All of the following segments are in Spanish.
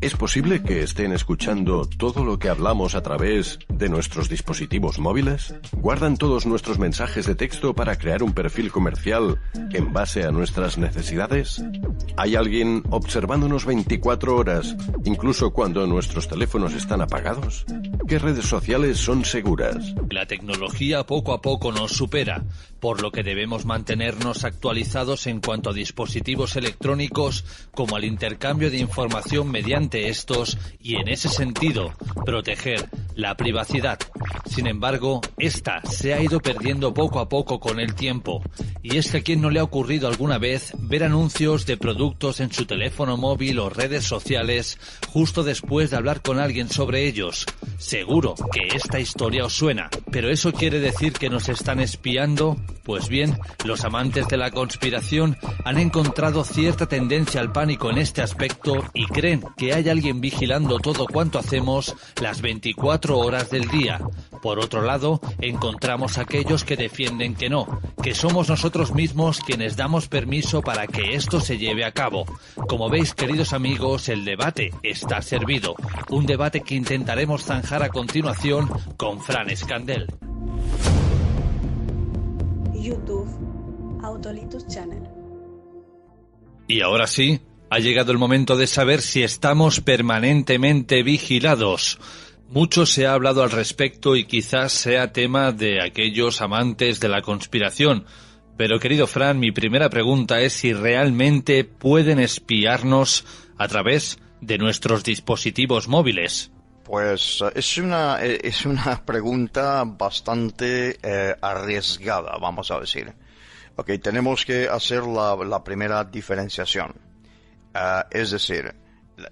¿Es posible que estén escuchando todo lo que hablamos a través de nuestros dispositivos móviles? ¿Guardan todos nuestros mensajes de texto para crear un perfil comercial en base a nuestras necesidades? ¿Hay alguien observándonos 24 horas, incluso cuando nuestros teléfonos están apagados? ¿Qué redes sociales son seguras? La tecnología poco a poco nos supera, por lo que debemos mantenernos actualizados en cuanto a dispositivos electrónicos, como al intercambio de información mediante estos, y en ese sentido, proteger la privacidad. Sin embargo, esta se ha ido perdiendo poco a poco con el tiempo, y es que a quien no le ha ocurrido alguna vez ver anuncios de productos en su teléfono móvil o redes sociales justo después de hablar con alguien sobre ellos. Seguro que esta historia os suena, pero ¿eso quiere decir que nos están espiando? Pues bien, los amantes de la conspiración han encontrado cierta tendencia al pánico en este aspecto y creen que hay alguien vigilando todo cuanto hacemos las 24 horas del día. Por otro lado, encontramos aquellos que defienden que no, que somos nosotros mismos quienes damos permiso para que esto se lleve a cabo. Como veis, queridos amigos, el debate está servido. Un debate que intentaremos zanjar a continuación con Fran Escandel. YouTube, Autolitus Channel. Y ahora sí, ha llegado el momento de saber si estamos permanentemente vigilados. Mucho se ha hablado al respecto y quizás sea tema de aquellos amantes de la conspiración. Pero, querido Fran, mi primera pregunta es si realmente pueden espiarnos a través de nuestros dispositivos móviles. Pues es una pregunta bastante arriesgada, vamos a decir. Ok, tenemos que hacer la primera diferenciación. Es decir,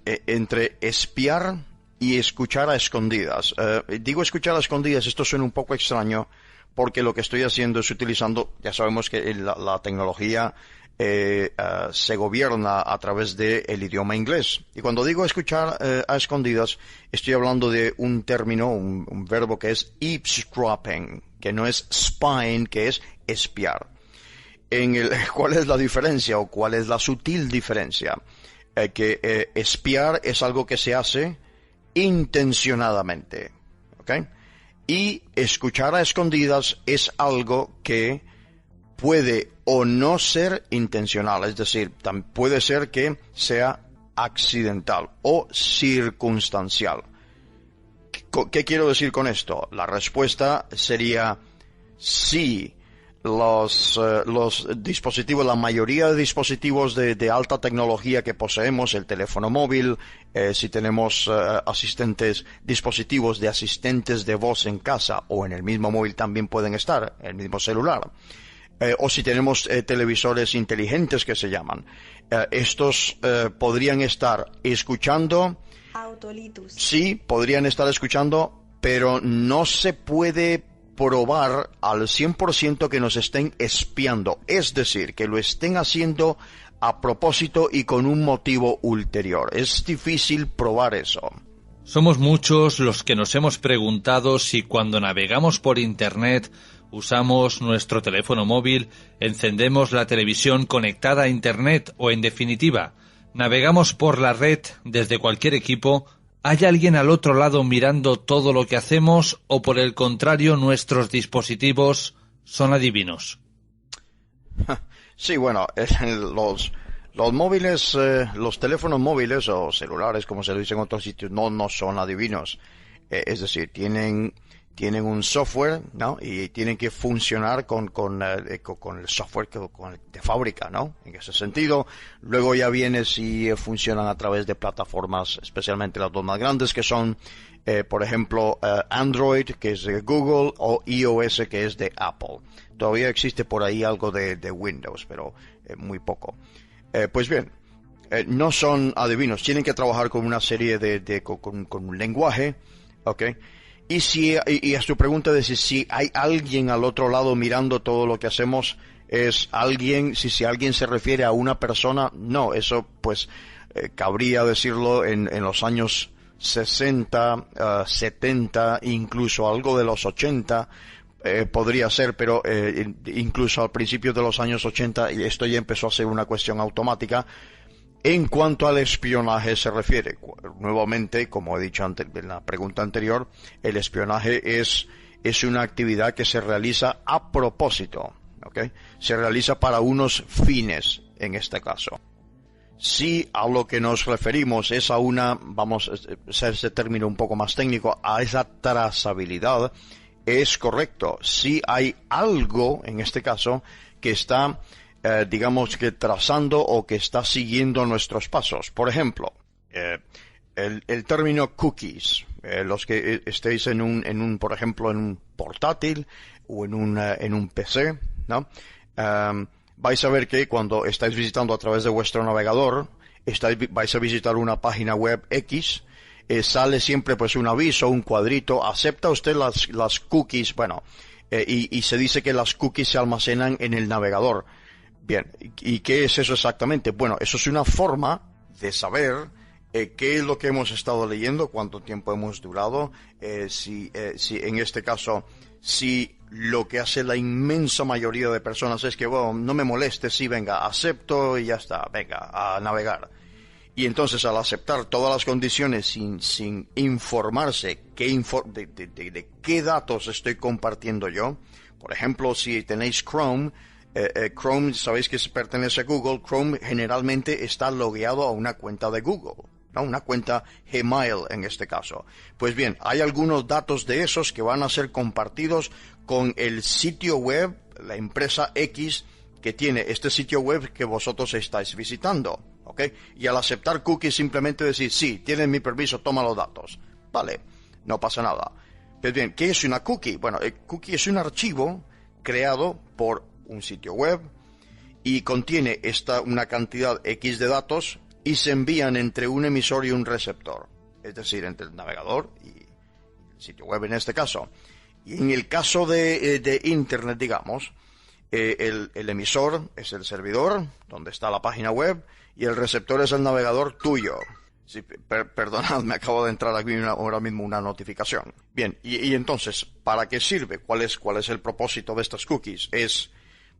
entre espiar y escuchar a escondidas. Digo escuchar a escondidas, esto suena un poco extraño, porque lo que estoy haciendo es utilizando, ya sabemos que la tecnología se gobierna a través del idioma inglés. Y cuando digo escuchar a escondidas, estoy hablando de un término, un verbo que es eavesdropping, que no es spying, que es espiar. ¿Cuál es la diferencia o cuál es la sutil diferencia? Que espiar es algo que se hace intencionadamente, ¿ok? Y escuchar a escondidas es algo que puede o no ser intencional, es decir, puede ser que sea accidental o circunstancial. ¿Qué quiero decir con esto? La respuesta sería sí. Los dispositivos, la mayoría de dispositivos de alta tecnología que poseemos, el teléfono móvil, si tenemos dispositivos de asistentes de voz en casa o en el mismo móvil también pueden estar, el mismo celular, o si tenemos televisores inteligentes que se llaman, estos podrían estar escuchando. Autolitus. Sí, podrían estar escuchando, pero no se puede probar al 100% que nos estén espiando, es decir, que lo estén haciendo a propósito y con un motivo ulterior. Es difícil probar eso. Somos muchos los que nos hemos preguntado si cuando navegamos por Internet, usamos nuestro teléfono móvil, encendemos la televisión conectada a Internet o, en definitiva, navegamos por la red desde cualquier equipo. ¿Hay alguien al otro lado mirando todo lo que hacemos o, por el contrario, nuestros dispositivos son adivinos? Sí, bueno, los móviles, los teléfonos móviles o celulares, como se dice en otros sitios, no son adivinos. Es decir, tienen un software, ¿no? Y tienen que funcionar con el software de fábrica, ¿no? En ese sentido, luego ya viene si funcionan a través de plataformas, especialmente las dos más grandes, que son, por ejemplo, Android, que es de Google, o iOS, que es de Apple. Todavía existe por ahí algo de Windows, pero muy poco. Pues bien, no son adivinos, tienen que trabajar con una serie con un lenguaje, ¿ok? Y a su pregunta de si hay alguien al otro lado mirando todo lo que hacemos, es alguien, si alguien se refiere a una persona, no, eso pues cabría decirlo en los años 60, 70, incluso algo de los 80, podría ser, pero incluso al principio de los años 80, y esto ya empezó a ser una cuestión automática. En cuanto al espionaje se refiere, nuevamente, como he dicho en la pregunta anterior, el espionaje es una actividad que se realiza a propósito, ¿ok? Se realiza para unos fines, en este caso. Si a lo que nos referimos es a vamos a usar ese término un poco más técnico, a esa trazabilidad, es correcto. Si hay algo, en este caso, que está digamos que trazando o que está siguiendo nuestros pasos. Por ejemplo, el término cookies, los que estéis por ejemplo, en un portátil o en un PC, ¿no? Vais a ver que cuando estáis visitando a través de vuestro navegador, vais a visitar una página web X, sale siempre pues un aviso, un cuadrito, ¿acepta usted las cookies? Bueno, y se dice que las cookies se almacenan en el navegador. Bien, ¿y qué es eso exactamente? Bueno, eso es una forma de saber qué es lo que hemos estado leyendo, cuánto tiempo hemos durado, si en este caso, si lo que hace la inmensa mayoría de personas es que, bueno, no me moleste, sí, venga, acepto y ya está, venga, a navegar. Y entonces al aceptar todas las condiciones sin informarse de qué datos estoy compartiendo yo, por ejemplo, si tenéis Chrome, Chrome, sabéis que pertenece a Google. Chrome generalmente está logueado a una cuenta de Google, ¿no? Una cuenta Gmail en este caso. Pues bien, hay algunos datos de esos que van a ser compartidos con el sitio web, la empresa X, que tiene este sitio web que vosotros estáis visitando, ¿ok? Y al aceptar cookies simplemente decir, sí, tienen mi permiso, toma los datos. Vale, no pasa nada. Pues bien, ¿qué es una cookie? Bueno, el cookie es un archivo creado por un sitio web y contiene una cantidad X de datos y se envían entre un emisor y un receptor, es decir, entre el navegador y el sitio web en este caso. Y en el caso de Internet, digamos, el emisor es el servidor, donde está la página web, y el receptor es el navegador tuyo. Sí, perdonad, me acabo de entrar aquí ahora mismo una notificación. Bien, y entonces, ¿para qué sirve? ¿Cuál es el propósito de estas cookies? Es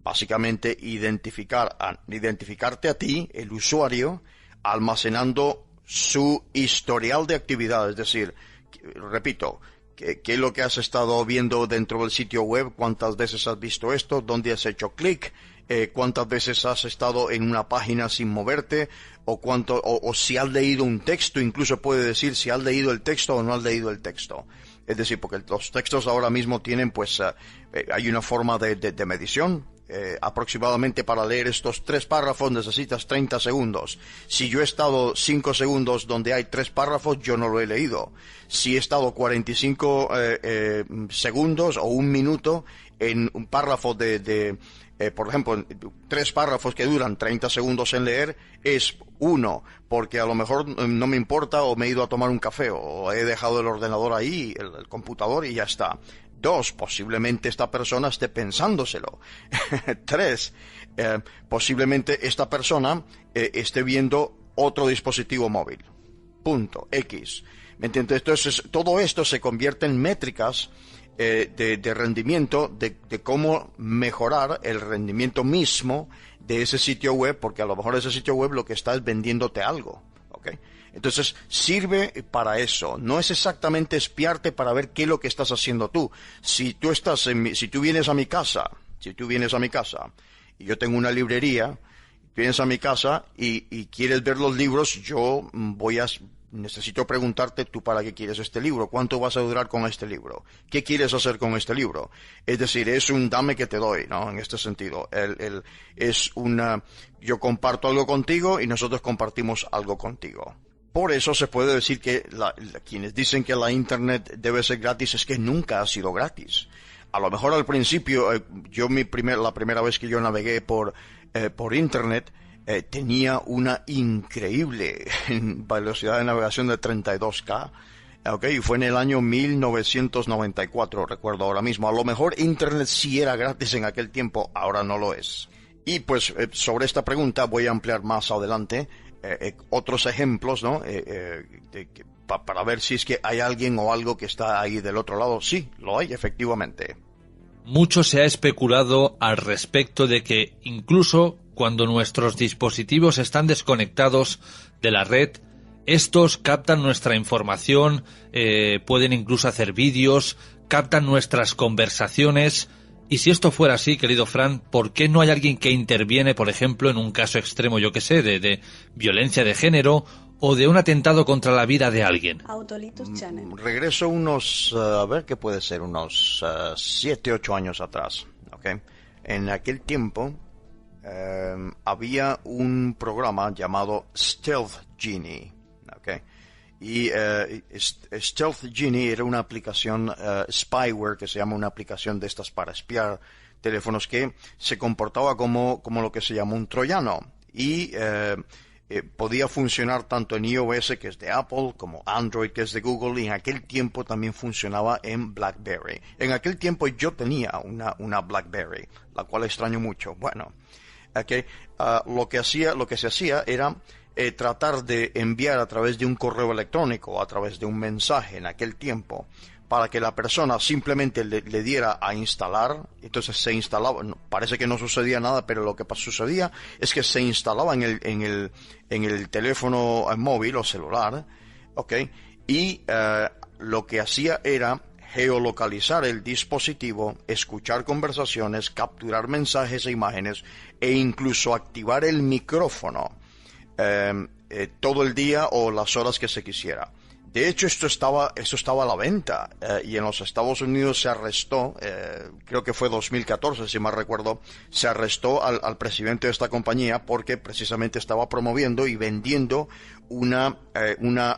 básicamente identificarte a ti, el usuario, almacenando su historial de actividad. Es decir, repito, ¿qué es lo que has estado viendo dentro del sitio web? ¿Cuántas veces has visto esto? ¿Dónde has hecho clic? ¿Cuántas veces has estado en una página sin moverte? O si has leído un texto, incluso puede decir si has leído el texto o no has leído el texto. Es decir, porque los textos ahora mismo tienen, pues, hay una forma de medición. Aproximadamente para leer estos 3 párrafos necesitas 30 segundos. Si yo he estado 5 segundos donde hay 3 párrafos, yo no lo he leído. Si he estado 45 segundos o 1 minuto en un párrafo por ejemplo, 3 párrafos que duran 30 segundos en leer, es 1, porque a lo mejor no me importa, o me he ido a tomar un café, o he dejado el ordenador ahí, el computador, y ya está. 2, posiblemente esta persona esté pensándoselo. 3, posiblemente esta persona esté viendo otro dispositivo móvil. Punto. X. ¿Me entiendes? Entonces, todo esto se convierte en métricas de rendimiento, de cómo mejorar el rendimiento mismo de ese sitio web, porque a lo mejor ese sitio web lo que está es vendiéndote algo, ¿ok? Entonces, sirve para eso. No es exactamente espiarte para ver qué es lo que estás haciendo tú. Si tú vienes a mi casa, y yo tengo una librería, vienes a mi casa y quieres ver los libros, yo necesito preguntarte, ¿tú para qué quieres este libro? ¿Cuánto vas a durar con este libro? ¿Qué quieres hacer con este libro? Es decir, es un dame que te doy, ¿no? En este sentido. Yo comparto algo contigo y nosotros compartimos algo contigo. Por eso se puede decir que quienes dicen que la Internet debe ser gratis es que nunca ha sido gratis. A lo mejor al principio, la primera vez que yo navegué por Internet, tenía una increíble velocidad de navegación de 32K. Okay, y fue en el año 1994, recuerdo ahora mismo. A lo mejor Internet sí era gratis en aquel tiempo, ahora no lo es. Y pues sobre esta pregunta voy a ampliar más adelante otros ejemplos, ¿no? Para ver si es que hay alguien o algo que está ahí del otro lado. Sí, lo hay, efectivamente. Mucho se ha especulado al respecto de que incluso Cuando nuestros dispositivos están desconectados de la red, estos captan nuestra información, pueden incluso hacer vídeos, captan nuestras conversaciones. Y si esto fuera así, querido Fran, ¿por qué no hay alguien que interviene, por ejemplo, en un caso extremo, yo que sé, de violencia de género o de un atentado contra la vida de alguien? Autolitus Channel. Regreso unos, a ver qué puede ser, unos 7, 8 años atrás, ¿ok? En aquel tiempo había un programa llamado Stealth Genie, ¿ok? Y Stealth Genie era una aplicación spyware, que se llama una aplicación de estas para espiar teléfonos, que se comportaba como lo que se llama un troyano. Y podía funcionar tanto en iOS, que es de Apple, como Android, que es de Google, y en aquel tiempo también funcionaba en BlackBerry. En aquel tiempo yo tenía una BlackBerry, la cual extraño mucho. Bueno, okay, lo que se hacía era tratar de enviar a través de un correo electrónico o a través de un mensaje en aquel tiempo, para que la persona simplemente le diera a instalar. Entonces se instalaba, parece que no sucedía nada, pero lo que sucedía es que se instalaba en el teléfono móvil o celular, ¿ok? Y lo que hacía era geolocalizar el dispositivo, escuchar conversaciones, capturar mensajes e imágenes, e incluso activar el micrófono todo el día o las horas que se quisiera. De hecho, esto estaba a la venta, y en los Estados Unidos se arrestó, creo que fue 2014, si mal recuerdo, se arrestó al presidente de esta compañía porque precisamente estaba promoviendo y vendiendo una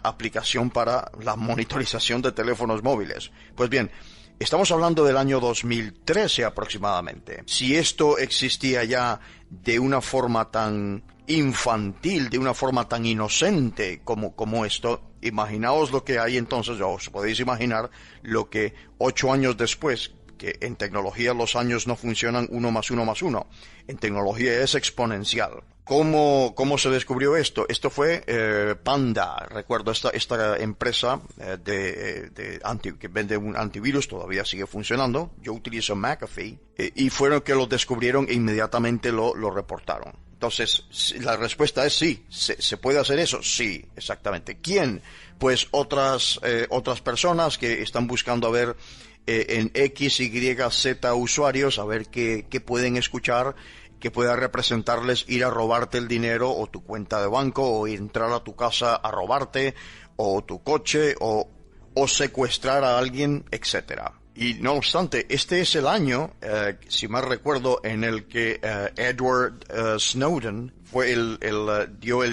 aplicación para la monitorización de teléfonos móviles. Pues bien, estamos hablando del año 2013 aproximadamente. Si esto existía ya de una forma tan infantil, de una forma tan inocente como esto, imaginaos lo que hay entonces, o os podéis imaginar lo que 8 años después, que en tecnología los años no funcionan 1 más 1 más 1, en tecnología es exponencial. ¿Cómo se descubrió esto? Esto fue Panda, recuerdo esta empresa que vende un antivirus, todavía sigue funcionando. Yo utilizo McAfee, y fueron que lo descubrieron e inmediatamente lo reportaron. Entonces, la respuesta es sí. ¿Se puede hacer eso? Sí, exactamente. ¿Quién? Pues otras personas que están buscando a ver en X, Y, Z usuarios, a ver qué pueden escuchar, que pueda representarles ir a robarte el dinero o tu cuenta de banco, o entrar a tu casa a robarte, o tu coche, o secuestrar a alguien, etcétera. Y no obstante, este es el año, si mal recuerdo, en el que Edward Snowden fue dio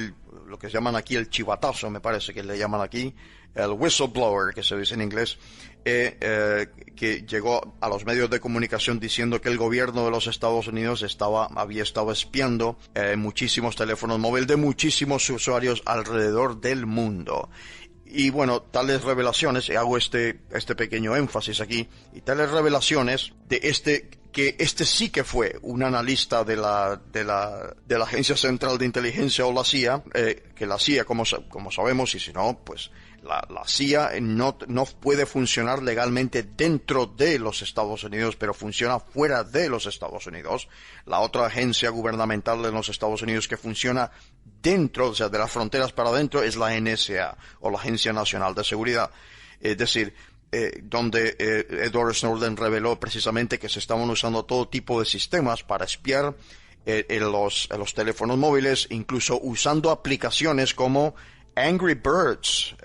lo que se llaman aquí el chivatazo, me parece que le llaman aquí, el whistleblower, que se dice en inglés, que llegó a los medios de comunicación diciendo que el gobierno de los Estados Unidos había estado espiando muchísimos teléfonos móviles de muchísimos usuarios alrededor del mundo. Y bueno, tales revelaciones, y hago este pequeño énfasis aquí, y tales revelaciones que este sí que fue un analista de la Agencia Central de Inteligencia, o la CIA, que la CIA, como sabemos, y si no, pues la CIA no puede funcionar legalmente dentro de los Estados Unidos, pero funciona fuera de los Estados Unidos. La otra agencia gubernamental de los Estados Unidos que funciona dentro, o sea, de las fronteras para adentro, es la NSA, o la Agencia Nacional de Seguridad. Es decir, donde Edward Snowden reveló precisamente que se estaban usando todo tipo de sistemas para espiar en los teléfonos móviles, incluso usando aplicaciones como Angry Birds.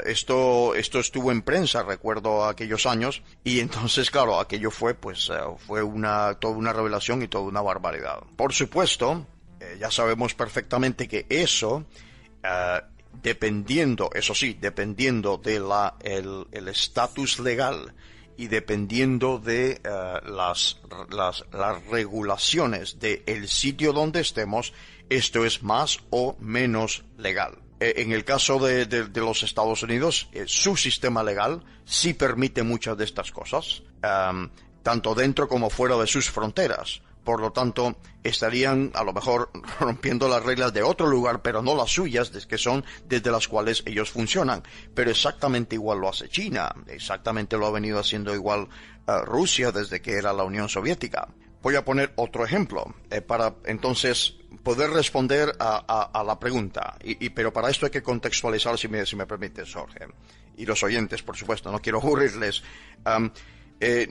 Esto estuvo en prensa, recuerdo aquellos años, y entonces, claro, aquello fue toda una revelación y toda una barbaridad. Por supuesto, ya sabemos perfectamente que eso, dependiendo de el estatus legal y dependiendo de las regulaciones del sitio donde estemos, esto es más o menos legal. En el caso de los Estados Unidos, su sistema legal sí permite muchas de estas cosas, tanto dentro como fuera de sus fronteras. Por lo tanto, estarían a lo mejor rompiendo las reglas de otro lugar, pero no las suyas, que son desde las cuales ellos funcionan. Pero exactamente igual lo hace China, exactamente lo ha venido haciendo igual Rusia desde que era la Unión Soviética. Voy a poner otro ejemplo, para entonces poder responder a la pregunta. Pero para esto hay que contextualizar, si me permites, Jorge. Y los oyentes, por supuesto, no quiero aburrirles.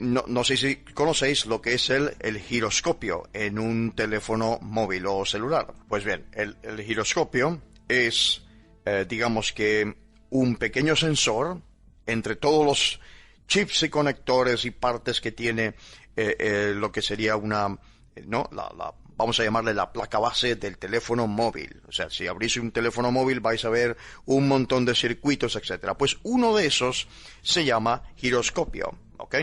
No sé si conocéis lo que es el giroscopio en un teléfono móvil o celular. Pues bien, el giroscopio es, digamos que, un pequeño sensor entre todos los chips y conectores y partes que tiene lo que sería vamos a llamarle la placa base del teléfono móvil. O sea, si abrís un teléfono móvil vais a ver un montón de circuitos, etcétera. Pues uno de esos se llama giroscopio, ¿ok?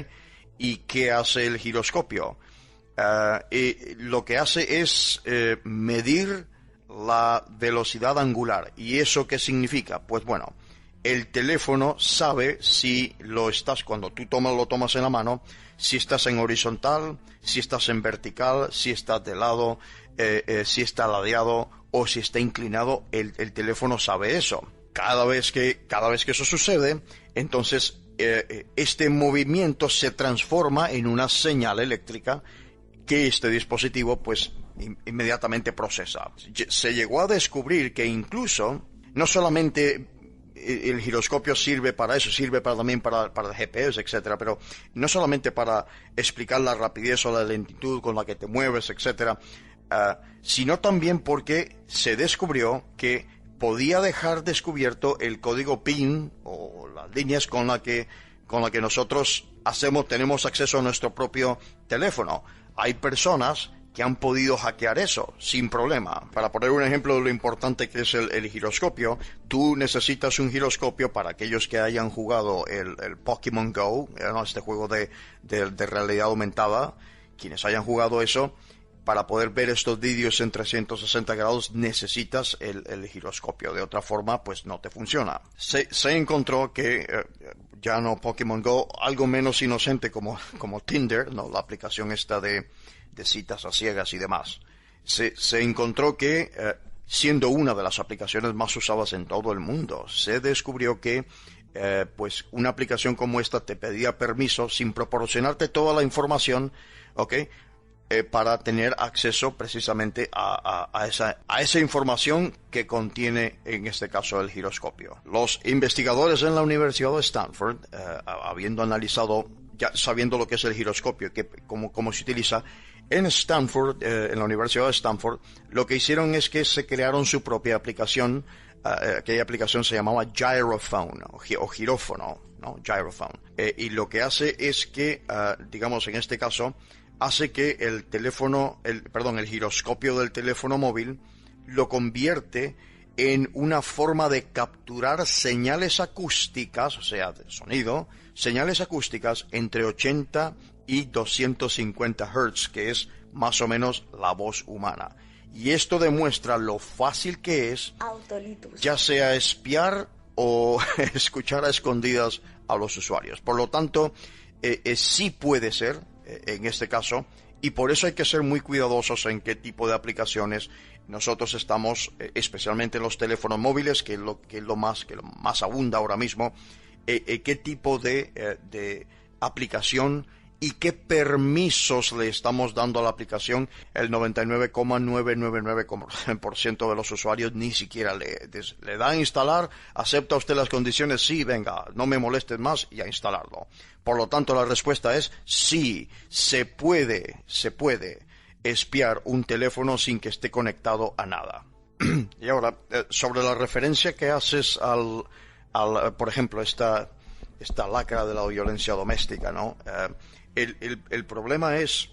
¿Y qué hace el giroscopio? Lo que hace es medir la velocidad angular. ¿Y eso qué significa? Pues bueno, el teléfono sabe si cuando tú lo tomas en la mano, si estás en horizontal, si estás en vertical, si estás de lado, si está ladeado o si está inclinado. El teléfono sabe eso. Cada vez que eso sucede, entonces este movimiento se transforma en una señal eléctrica que este dispositivo pues inmediatamente procesa. Se llegó a descubrir que incluso no solamente el giroscopio sirve para eso, sirve también para el GPS, etcétera, pero no solamente para explicar la rapidez o la lentitud con la que te mueves, etcétera, sino también porque se descubrió que podía dejar descubierto el código PIN o las líneas con la que nosotros tenemos acceso a nuestro propio teléfono. Hay personas que han podido hackear eso sin problema. Para poner un ejemplo de lo importante que es el giroscopio, tú necesitas un giroscopio para aquellos que hayan jugado el Pokémon Go, este juego de realidad aumentada. Quienes hayan jugado eso, para poder ver estos vídeos en 360 grados necesitas el giroscopio. De otra forma, pues no te funciona. Se encontró que ya no Pokémon Go, algo menos inocente como Tinder, no la aplicación esta de citas a ciegas y demás. Se encontró que, siendo una de las aplicaciones más usadas en todo el mundo, se descubrió que pues una aplicación como esta te pedía permiso sin proporcionarte toda la información, ¿ok? Para tener acceso precisamente a esa información que contiene, en este caso, el giroscopio. Los investigadores en la Universidad de Stanford, habiendo analizado, ya sabiendo lo que es el giroscopio, cómo se utiliza, en Stanford, en la Universidad de Stanford, lo que hicieron es que se crearon su propia aplicación. Aquella aplicación se llamaba Gyrophone, o girófono, ¿no? Gyrophone. Y lo que hace es que, digamos, en este caso, hace que el giroscopio del teléfono móvil lo convierte en una forma de capturar señales acústicas, o sea, de sonido, señales acústicas entre 80 y 250 Hz, que es más o menos la voz humana. Y esto demuestra lo fácil que es, ya sea espiar o escuchar a escondidas a los usuarios. Por lo tanto, sí puede ser, en este caso, y por eso hay que ser muy cuidadosos en qué tipo de aplicaciones nosotros estamos, especialmente en los teléfonos móviles, que es lo más abunda ahora mismo, qué tipo de aplicación y qué permisos le estamos dando a la aplicación. El 99,999% de los usuarios ni siquiera le da a instalar. ¿Acepta usted las condiciones? Sí, venga, no me molestes más, y a instalarlo. Por lo tanto, la respuesta es sí, se puede espiar un teléfono sin que esté conectado a nada. Y ahora, sobre la referencia que haces por ejemplo, esta lacra de la violencia doméstica, ¿no? El problema es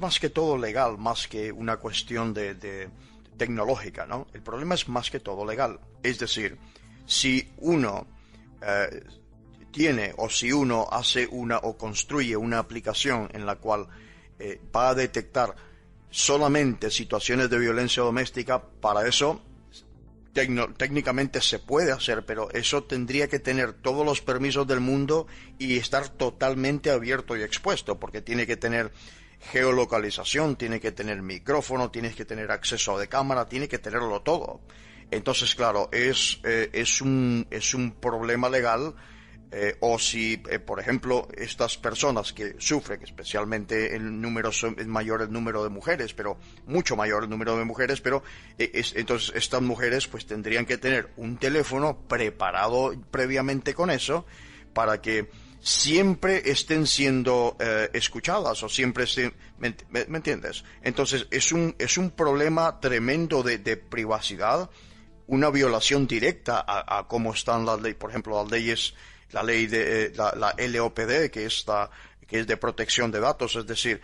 más que todo legal, más que una cuestión de tecnológica, ¿no? El problema es más que todo legal. Es decir, si uno si uno hace o construye una aplicación en la cual va a detectar solamente situaciones de violencia doméstica, para eso técnicamente se puede hacer, pero eso tendría que tener todos los permisos del mundo y estar totalmente abierto y expuesto, porque tiene que tener geolocalización, tiene que tener micrófono, tiene que tener acceso de cámara, tiene que tenerlo todo. Entonces, claro, es un problema legal o si, por ejemplo, estas personas que sufren, especialmente es mayor el número de mujeres, pero mucho mayor el número de mujeres, pero entonces estas mujeres pues tendrían que tener un teléfono preparado previamente con eso para que siempre estén siendo escuchadas o siempre estén, ¿me entiendes? Entonces es un problema tremendo de privacidad, una violación directa a cómo están las leyes, por ejemplo, las leyes. La ley de la LOPD, que es de protección de datos, es decir,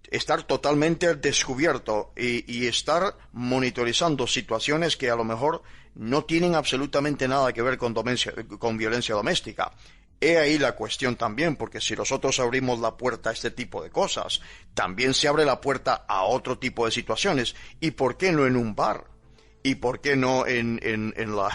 estar totalmente al descubierto y estar monitorizando situaciones que a lo mejor no tienen absolutamente nada que ver con violencia doméstica. He ahí la cuestión también, porque si nosotros abrimos la puerta a este tipo de cosas, también se abre la puerta a otro tipo de situaciones. ¿Y por qué no en un bar? ¿Y por qué no en la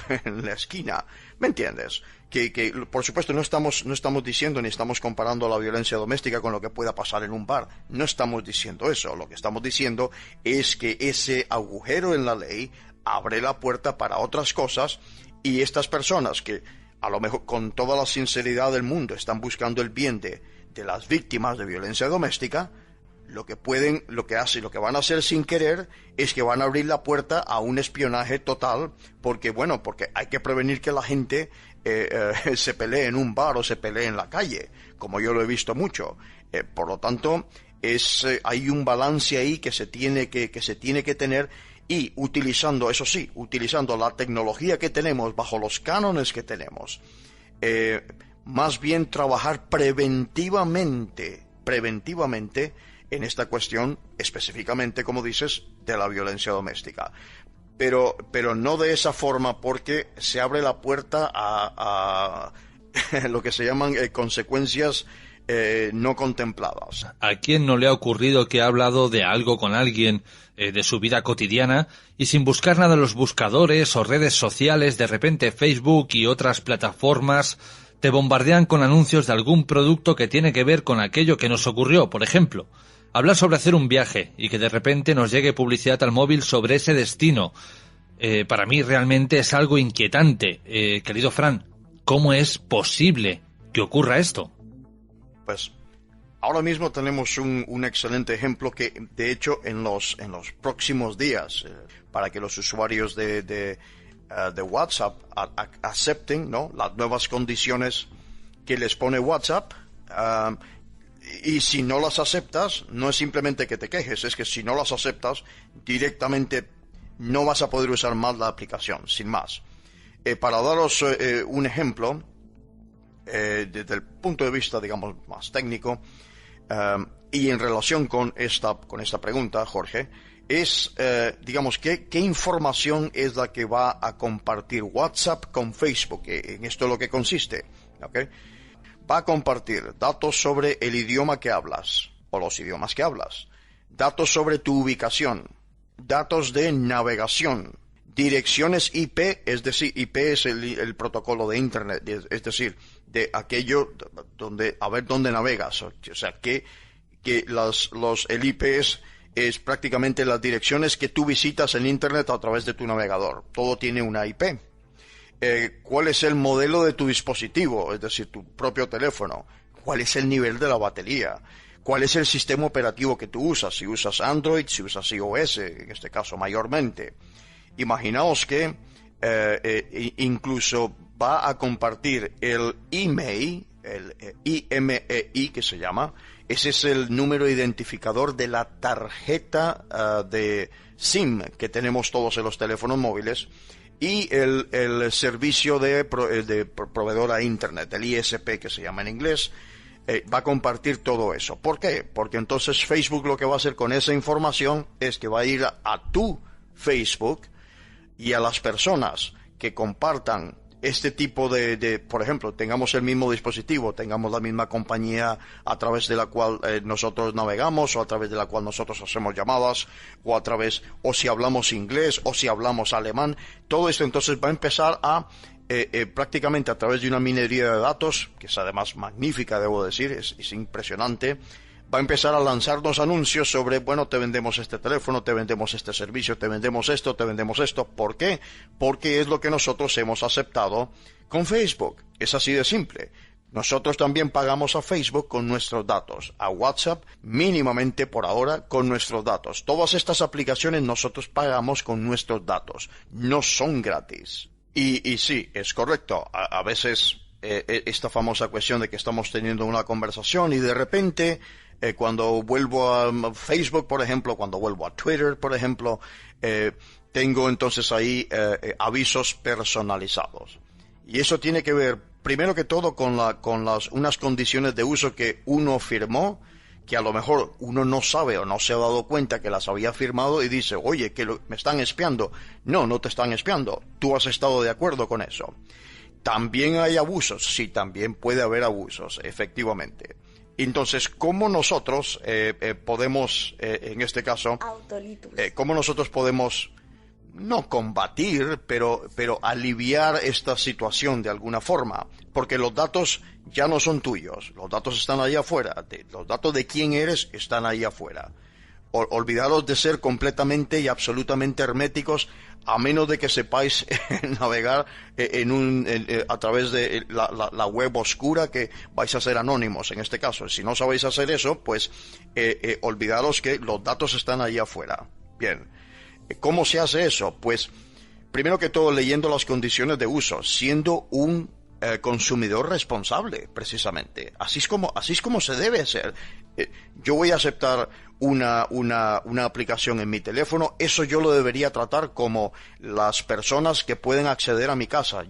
esquina? ¿Me entiendes? Que por supuesto no estamos diciendo ni estamos comparando la violencia doméstica con lo que pueda pasar en un bar. No estamos diciendo eso. Lo que estamos diciendo es que ese agujero en la ley abre la puerta para otras cosas, y estas personas que a lo mejor con toda la sinceridad del mundo están buscando el bien de las víctimas de violencia doméstica, lo que van a hacer sin querer es que van a abrir la puerta a un espionaje total, porque hay que prevenir que la gente se pelee en un bar o se pelee en la calle, como yo lo he visto mucho. Por lo tanto, hay un balance ahí que se tiene que tener, y utilizando la tecnología que tenemos bajo los cánones que tenemos, más bien trabajar preventivamente en esta cuestión, específicamente, como dices, de la violencia doméstica. Pero no de esa forma, porque se abre la puerta a lo que se llaman consecuencias no contempladas. ¿A quién no le ha ocurrido que ha hablado de algo con alguien de su vida cotidiana y sin buscar nada en los buscadores o redes sociales, de repente Facebook y otras plataformas te bombardean con anuncios de algún producto que tiene que ver con aquello que nos ocurrió? Por ejemplo, hablar sobre hacer un viaje y que de repente nos llegue publicidad al móvil sobre ese destino. Para mí realmente es algo inquietante. Querido Fran, ¿cómo es posible que ocurra esto? Pues ahora mismo tenemos un excelente ejemplo que, de hecho, en los próximos días, para que los usuarios de WhatsApp acepten, ¿no?, las nuevas condiciones que les pone WhatsApp. Y si no las aceptas, no es simplemente que te quejes, es que si no las aceptas, directamente no vas a poder usar más la aplicación, sin más. Para daros un ejemplo, desde el punto de vista, digamos, más técnico, y en relación con esta pregunta, Jorge, es, digamos, ¿qué información es la que va a compartir WhatsApp con Facebook? En esto es lo que consiste, ¿ok? Va a compartir datos sobre el idioma que hablas, o los idiomas que hablas, datos sobre tu ubicación, datos de navegación, direcciones IP, es decir, IP es el protocolo de Internet, es decir, de aquello donde, a ver dónde navegas, o sea, que el IP es prácticamente las direcciones que tú visitas en Internet a través de tu navegador. Todo tiene una IP. ¿Cuál es el modelo de tu dispositivo? Es decir, tu propio teléfono. ¿Cuál es el nivel de la batería? ¿Cuál es el sistema operativo que tú usas? Si usas Android, si usas iOS, en este caso mayormente. Imaginaos que incluso va a compartir el email, el IMEI que se llama. Ese es el número identificador de la tarjeta de SIM que tenemos todos en los teléfonos móviles. Y el servicio de proveedor a Internet, el ISP que se llama en inglés, va a compartir todo eso. ¿Por qué? Porque entonces Facebook lo que va a hacer con esa información es que va a ir a tu Facebook y a las personas que compartan este tipo por ejemplo, tengamos el mismo dispositivo, tengamos la misma compañía a través de la cual nosotros navegamos, o a través de la cual nosotros hacemos llamadas, o si hablamos inglés, o si hablamos alemán, todo esto entonces va a empezar a prácticamente a través de una minería de datos, que es además magnífica, debo decir, es impresionante. Va a empezar a lanzarnos anuncios sobre, bueno, te vendemos este teléfono, te vendemos este servicio, te vendemos esto, te vendemos esto. ¿Por qué? Porque es lo que nosotros hemos aceptado con Facebook. Es así de simple. Nosotros también pagamos a Facebook con nuestros datos, a WhatsApp mínimamente por ahora con nuestros datos. Todas estas aplicaciones nosotros pagamos con nuestros datos, no son gratis. Y sí, es correcto, a veces esta famosa cuestión de que estamos teniendo una conversación y de repente cuando vuelvo a Facebook, por ejemplo, cuando vuelvo a Twitter, por ejemplo, tengo entonces ahí avisos personalizados. Y eso tiene que ver, primero que todo, con unas condiciones de uso que uno firmó, que a lo mejor uno no sabe o no se ha dado cuenta que las había firmado y dice, oye, que me están espiando. No, no te están espiando. Tú has estado de acuerdo con eso. También hay abusos. Sí, también puede haber abusos, efectivamente. Entonces, ¿cómo nosotros podemos, en este caso, cómo nosotros podemos no combatir, pero aliviar esta situación de alguna forma? Porque los datos ya no son tuyos, los datos están ahí afuera, los datos de quién eres están ahí afuera. Olvidaros de ser completamente y absolutamente herméticos, a menos de que sepáis navegar a través de la web oscura, que vais a ser anónimos en este caso. Si no sabéis hacer eso, pues olvidaros que los datos están ahí afuera. Bien. ¿Cómo se hace eso? Pues, primero que todo, leyendo las condiciones de uso, siendo un consumidor responsable, precisamente. Así es como se debe hacer. Yo voy a aceptar una aplicación en mi teléfono, eso yo lo debería tratar como las personas que pueden acceder a mi casa.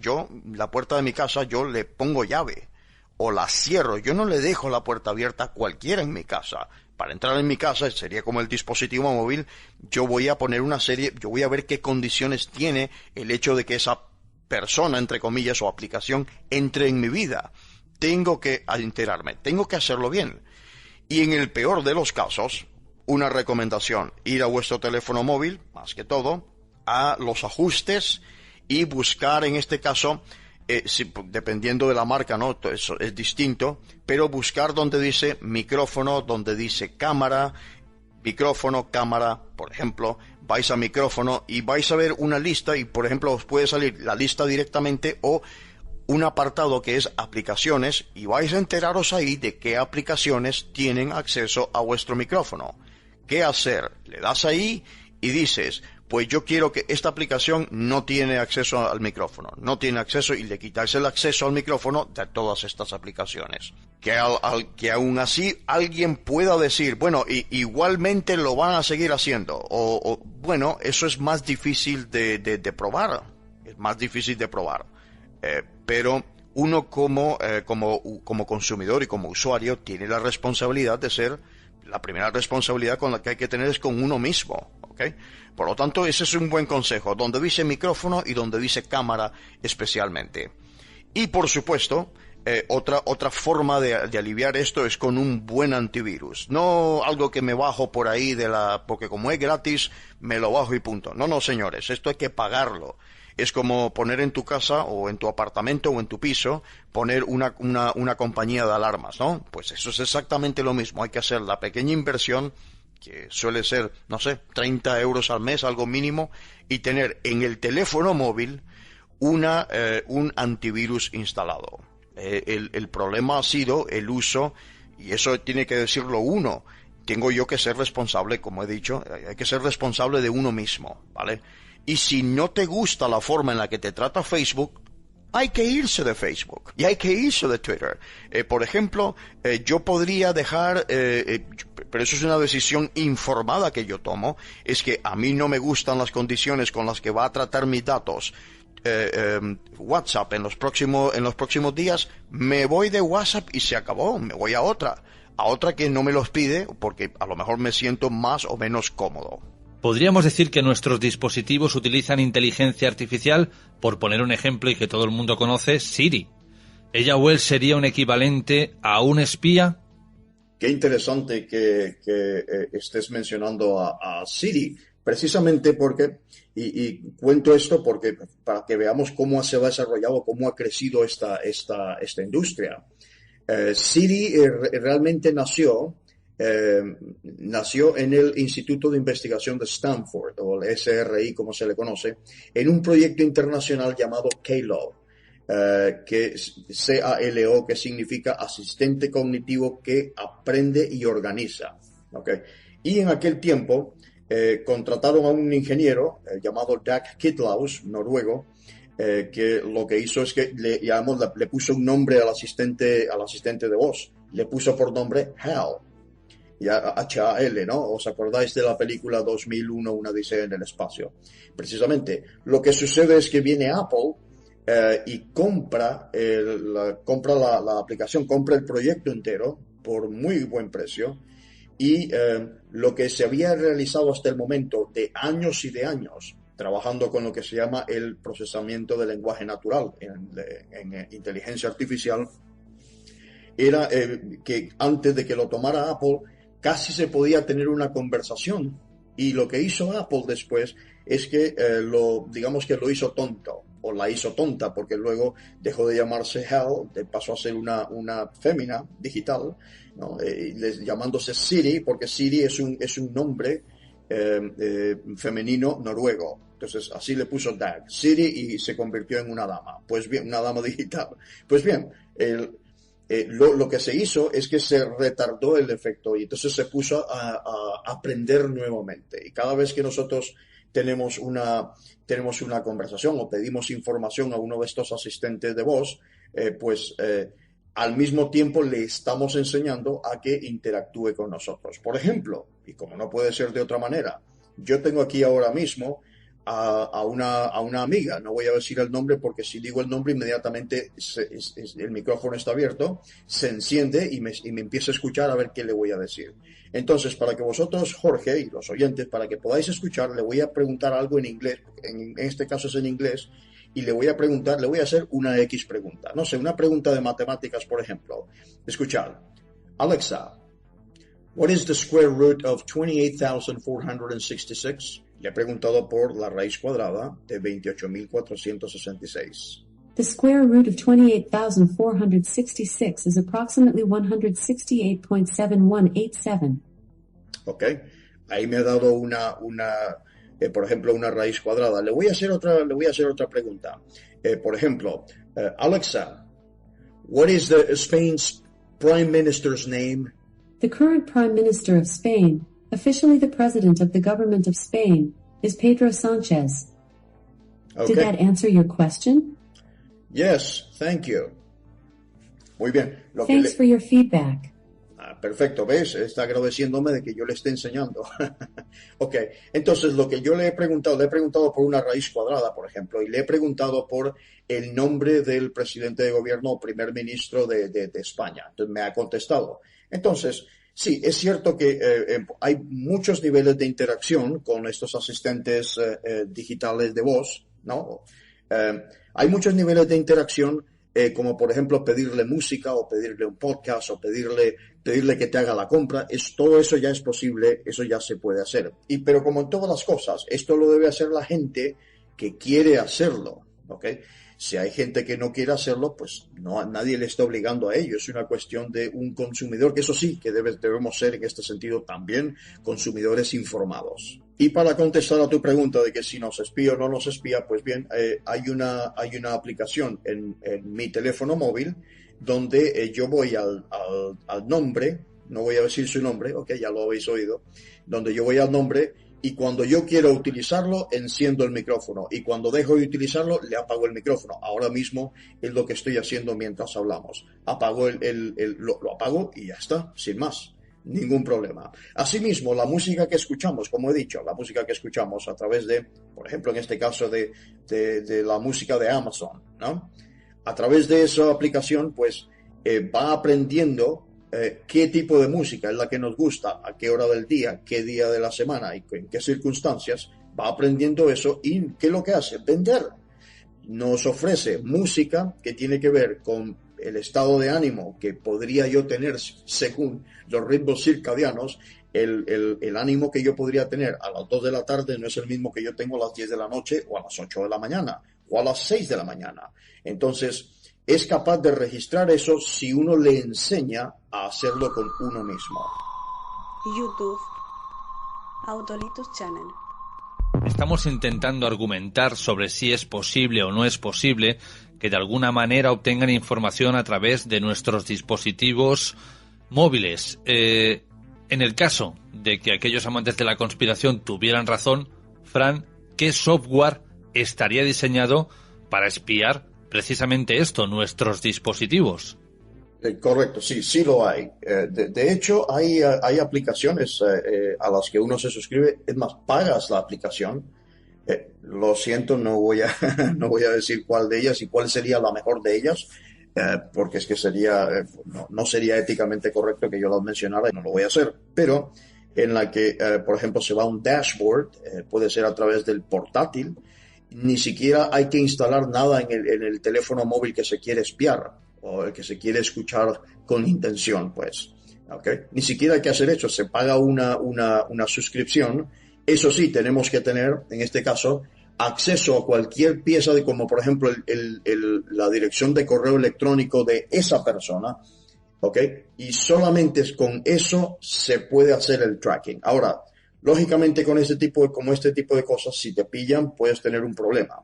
La puerta de mi casa, yo le pongo llave o la cierro. Yo no le dejo la puerta abierta a cualquiera en mi casa. Para entrar en mi casa, sería como el dispositivo móvil, yo voy a poner yo voy a ver qué condiciones tiene el hecho de que esa persona, entre comillas, o aplicación, entre en mi vida. Tengo que enterarme, tengo que hacerlo bien. Y en el peor de los casos, una recomendación, ir a vuestro teléfono móvil, más que todo, a los ajustes y buscar, en este caso, dependiendo de la marca, ¿no? Eso es distinto, pero buscar donde dice micrófono, donde dice cámara, por ejemplo, vais a micrófono y vais a ver una lista y, por ejemplo, os puede salir la lista directamente o un apartado que es aplicaciones y vais a enteraros ahí de qué aplicaciones tienen acceso a vuestro micrófono. ¿Qué hacer? Le das ahí y dices, pues yo quiero que esta aplicación no tiene acceso al micrófono, no tiene acceso, y le quitáis el acceso al micrófono de todas estas aplicaciones. Que aún así alguien pueda decir, bueno, igualmente lo van a seguir haciendo, o bueno, eso es más difícil de probar, es más difícil de probar, pero uno como consumidor y como usuario tiene la responsabilidad de ser, la primera responsabilidad con la que hay que tener es con uno mismo, ¿ok? Por lo tanto, ese es un buen consejo, donde dice micrófono y donde dice cámara especialmente. Y por supuesto, otra forma de aliviar esto es con un buen antivirus. No algo que me bajo por ahí porque como es gratis, me lo bajo y punto. No, señores, esto hay que pagarlo. Es como poner en tu casa o en tu apartamento o en tu piso, poner una compañía de alarmas, ¿no? Pues eso es exactamente lo mismo. Hay que hacer la pequeña inversión, que suele ser, no sé, 30 euros al mes, algo mínimo, y tener en el teléfono móvil un antivirus instalado. El problema ha sido el uso, y eso tiene que decirlo uno. Tengo yo que ser responsable, como he dicho, hay que ser responsable de uno mismo, ¿vale? Y si no te gusta la forma en la que te trata Facebook, hay que irse de Facebook y hay que irse de Twitter. Por ejemplo, yo podría dejar, pero eso es una decisión informada que yo tomo, es que a mí no me gustan las condiciones con las que va a tratar mis datos WhatsApp en los próximos días. Me voy de WhatsApp y se acabó, me voy a otra que no me los pide, porque a lo mejor me siento más o menos cómodo. ¿Podríamos decir que nuestros dispositivos utilizan inteligencia artificial? Por poner un ejemplo y que todo el mundo conoce, Siri. ¿Ella o él sería un equivalente a un espía? Qué interesante que estés mencionando a Siri, precisamente porque, y cuento esto porque para que veamos cómo se ha desarrollado, cómo ha crecido esta industria. Siri realmente nació en el Instituto de Investigación de Stanford, o el SRI como se le conoce, en un proyecto internacional llamado K-Love. que CALO, que significa asistente cognitivo que aprende y organiza. ¿Okay? Y en aquel tiempo contrataron a un ingeniero llamado Dag Kitlaus, noruego, que lo que hizo es que le puso un nombre al asistente de voz. Le puso por nombre HAL. HAL, ¿no? ¿Os acordáis de la película 2001, Una Odisea en el espacio? Precisamente, lo que sucede es que viene Apple y compra la aplicación, compra el proyecto entero por muy buen precio, y lo que se había realizado hasta el momento de años y de años trabajando con lo que se llama el procesamiento del lenguaje natural en inteligencia artificial, era que antes de que lo tomara Apple casi se podía tener una conversación, y lo que hizo Apple después es que digamos que lo hizo tonto, o la hizo tonta, porque luego dejó de llamarse HAL, pasó a ser una fémina digital, ¿no? Llamándose Siri, porque Siri es un nombre femenino noruego. Entonces así le puso Dag, Siri, y se convirtió en una dama. Pues bien, una dama digital. Pues bien, lo que se hizo es que se retardó el efecto, y entonces se puso a aprender nuevamente. Y cada vez que nosotros tenemos una conversación o pedimos información a uno de estos asistentes de voz, al mismo tiempo le estamos enseñando a que interactúe con nosotros. Por ejemplo, y como no puede ser de otra manera, yo tengo aquí ahora mismo a una amiga, no voy a decir el nombre porque si digo el nombre inmediatamente el micrófono está abierto, se enciende y me empieza a escuchar a ver qué le voy a decir. Entonces, para que vosotros, Jorge, y los oyentes, para que podáis escuchar, le voy a preguntar algo en inglés, en este caso es en inglés, y le voy a hacer una X pregunta. No sé, una pregunta de matemáticas, por ejemplo. Escuchad. Alexa, what is the square root of 28,466? Le he preguntado por la raíz cuadrada de 28,466. The square root of 28,466 is approximately 168.7187. Ok. Ahí me ha dado por ejemplo, una raíz cuadrada. Le voy a hacer otra pregunta. Por ejemplo, Alexa, what is Spain's prime minister's name? The current prime minister of Spain, officially the president of the government of Spain, is Pedro Sánchez. Okay. Did that answer your question? Yes, thank you. Muy bien. Thanks for your feedback. Perfecto, ¿ves? Está agradeciéndome de que yo le esté enseñando. Ok, entonces lo que yo le he preguntado por una raíz cuadrada, por ejemplo, y le he preguntado por el nombre del presidente de gobierno o primer ministro de España. Entonces me ha contestado. Entonces, sí, es cierto que hay muchos niveles de interacción con estos asistentes digitales de voz, ¿no? Hay muchos niveles de interacción, como por ejemplo pedirle música o pedirle un podcast o pedirle que te haga la compra. Todo eso ya es posible, eso ya se puede hacer. Pero como en todas las cosas, esto lo debe hacer la gente que quiere hacerlo, ¿ok? Si hay gente que no quiere hacerlo, pues nadie le está obligando a ello. Es una cuestión de un consumidor, que eso sí, que debemos ser en este sentido también consumidores informados. Y para contestar a tu pregunta de que si nos espía o no nos espía, pues bien, hay una aplicación en mi teléfono móvil donde yo voy al nombre, no voy a decir su nombre, ok, ya lo habéis oído, donde yo voy al nombre, y cuando yo quiero utilizarlo, enciendo el micrófono, y cuando dejo de utilizarlo, le apago el micrófono. Ahora mismo es lo que estoy haciendo mientras hablamos. Apago lo apago y ya está, sin más. Ningún problema. Asimismo, la música que escuchamos, como he dicho, la música que escuchamos a través de, por ejemplo, en este caso de la música de Amazon, ¿no? A través de esa aplicación, pues, va aprendiendo qué tipo de música es la que nos gusta, a qué hora del día, qué día de la semana y en qué circunstancias. Va aprendiendo eso, y ¿qué es lo que hace? Vender. Nos ofrece música que tiene que ver con el estado de ánimo que podría yo tener según los ritmos circadianos. El ánimo que yo podría tener a las 2 de la tarde no es el mismo que yo tengo a las 10 de la noche o a las 8 de la mañana o a las 6 de la mañana. Entonces, es capaz de registrar eso si uno le enseña a hacerlo con uno mismo. YouTube, Autolitus Channel. Estamos intentando argumentar sobre si es posible o no es posible que de alguna manera obtengan información a través de nuestros dispositivos móviles. En el caso de que aquellos amantes de la conspiración tuvieran razón, Fran, ¿qué software estaría diseñado para espiar precisamente esto, nuestros dispositivos? Correcto, sí lo hay. De hecho, hay aplicaciones a las que uno se suscribe, es más, pagas la aplicación. Lo siento, no voy a, no voy a decir cuál de ellas y cuál sería la mejor de ellas, porque es que sería, no sería éticamente correcto que yo las mencionara y no lo voy a hacer. Pero en la que, por ejemplo, se va a un dashboard, puede ser a través del portátil, ni siquiera hay que instalar nada en el teléfono móvil que se quiere espiar o el que se quiere escuchar con intención, pues. ¿Okay? Ni siquiera hay que hacer eso, se paga una suscripción. Eso sí, tenemos que tener, en este caso, acceso a cualquier pieza de, como por ejemplo la dirección de correo electrónico de esa persona, ¿ok? Y solamente con eso se puede hacer el tracking. Ahora, lógicamente con este tipo de cosas, si te pillan, puedes tener un problema.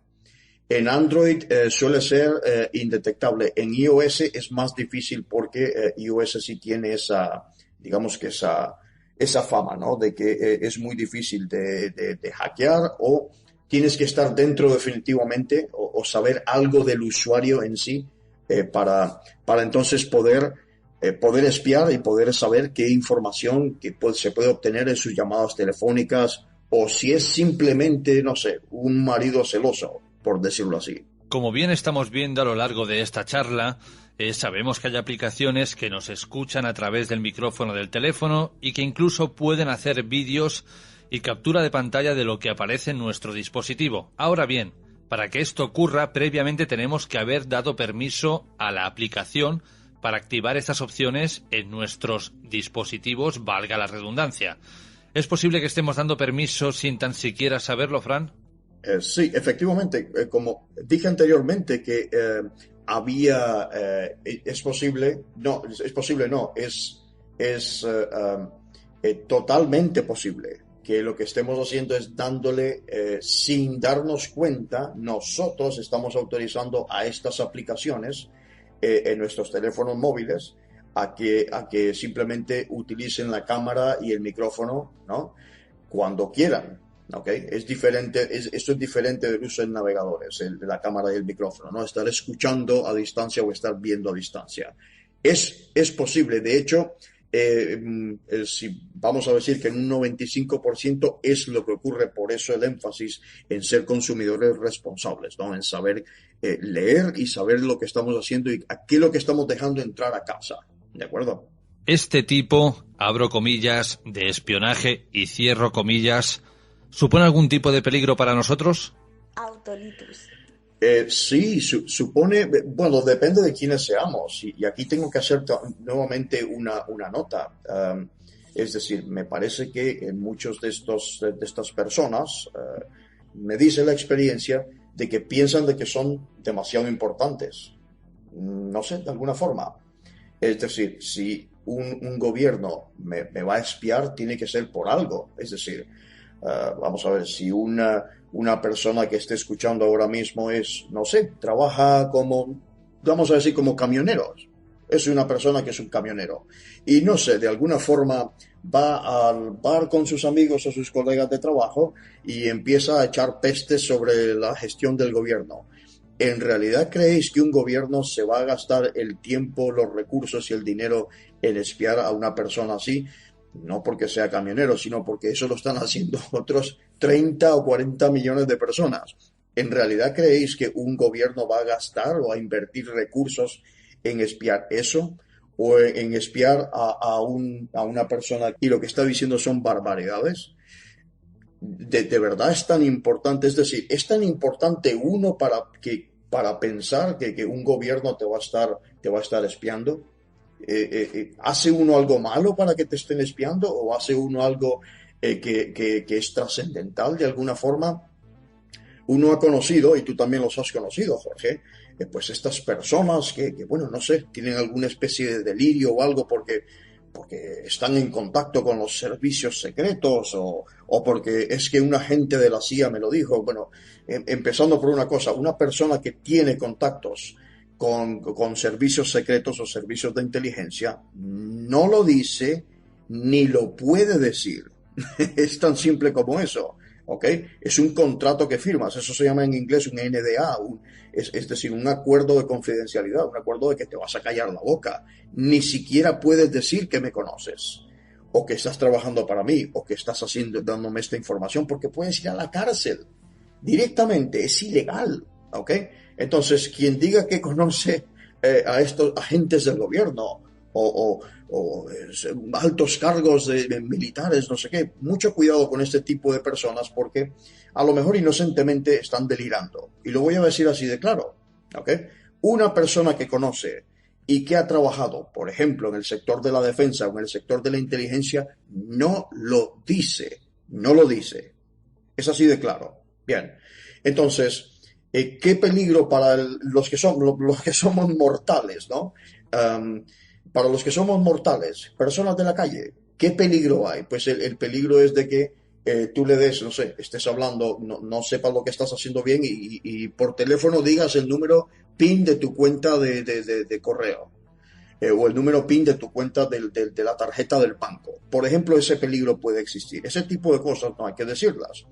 En Android suele ser indetectable. En iOS es más difícil porque iOS sí tiene esa fama, ¿no? De que es muy difícil de hackear, o tienes que estar dentro definitivamente o saber algo del usuario en sí para entonces poder espiar y poder saber qué información se puede obtener en sus llamadas telefónicas, o si es simplemente, no sé, un marido celoso, por decirlo así. Como bien estamos viendo a lo largo de esta charla, sabemos que hay aplicaciones que nos escuchan a través del micrófono del teléfono y que incluso pueden hacer vídeos y captura de pantalla de lo que aparece en nuestro dispositivo. Ahora bien, para que esto ocurra, previamente tenemos que haber dado permiso a la aplicación para activar estas opciones en nuestros dispositivos, valga la redundancia. ¿Es posible que estemos dando permiso sin tan siquiera saberlo, Fran? Sí, efectivamente. Como dije anteriormente que es totalmente posible que lo que estemos haciendo es dándole, sin darnos cuenta, nosotros estamos autorizando a estas aplicaciones en nuestros teléfonos móviles a que simplemente utilicen la cámara y el micrófono, ¿no? Cuando quieran. Okay. Esto es diferente del uso en navegadores, de la cámara y el micrófono, ¿no? Estar escuchando a distancia o estar viendo a distancia. Es posible, de hecho, si vamos a decir que en un 95% es lo que ocurre, por eso el énfasis en ser consumidores responsables, ¿no? En saber leer y saber lo que estamos haciendo y a qué es lo que estamos dejando entrar a casa, ¿de acuerdo? Este tipo, abro comillas, de espionaje y cierro comillas, ¿supone algún tipo de peligro para nosotros? Autolitus. Sí, supone, bueno, depende de quiénes seamos. Y aquí tengo que hacer nuevamente una nota. Es decir, me parece que en muchos de estas personas, me dice la experiencia de que piensan de que son demasiado importantes. No sé, de alguna forma. Es decir, si un gobierno me va a espiar, tiene que ser por algo. Es decir, vamos a ver, si una persona que esté escuchando ahora mismo no sé, trabaja como, vamos a decir, como camioneros. Es una persona que es un camionero. Y no sé, de alguna forma va al bar con sus amigos o sus colegas de trabajo y empieza a echar pestes sobre la gestión del gobierno. ¿En realidad creéis que un gobierno se va a gastar el tiempo, los recursos y el dinero en espiar a una persona así? No porque sea camionero, sino porque eso lo están haciendo otros 30 o 40 millones de personas. ¿En realidad creéis que un gobierno va a gastar o a invertir recursos en espiar eso? ¿O en espiar a una persona y lo que está diciendo son barbaridades? ¿De verdad es tan importante? Es decir, ¿es tan importante uno para pensar que un gobierno te va a estar espiando? ¿Hace uno algo malo para que te estén espiando o hace uno algo que es trascendental de alguna forma? Uno ha conocido, y tú también los has conocido, Jorge, pues estas personas que, bueno, no sé, tienen alguna especie de delirio o algo porque porque están en contacto con los servicios secretos o porque es que un agente de la CIA me lo dijo. Bueno, empezando por una cosa, una persona que tiene contactos con servicios secretos o servicios de inteligencia no lo dice ni lo puede decir. Es tan simple como eso. ¿Ok? Es un contrato que firmas, eso se llama en inglés un NDA, es decir, un acuerdo de confidencialidad, un acuerdo de que te vas a callar la boca. Ni siquiera puedes decir que me conoces, o que estás trabajando para mí, o que estás dándome esta información, porque puedes ir a la cárcel directamente, es ilegal. ¿Ok? Entonces, quien diga que conoce a estos agentes del gobierno, o altos cargos de militares, no sé qué. Mucho cuidado con este tipo de personas porque a lo mejor inocentemente están delirando. Y lo voy a decir así de claro. ¿Ok? Una persona que conoce y que ha trabajado, por ejemplo, en el sector de la defensa o en el sector de la inteligencia, no lo dice. No lo dice. Es así de claro. Bien. Entonces, ¿qué peligro para los que somos mortales, ¿no? Para los que somos mortales, personas de la calle, ¿qué peligro hay? Pues el peligro es de que tú le des, no sé, estés hablando, no sepas lo que estás haciendo bien y por teléfono digas el número PIN de tu cuenta de correo o el número PIN de tu cuenta de la tarjeta del banco. Por ejemplo, ese peligro puede existir. Ese tipo de cosas no hay que decirlas.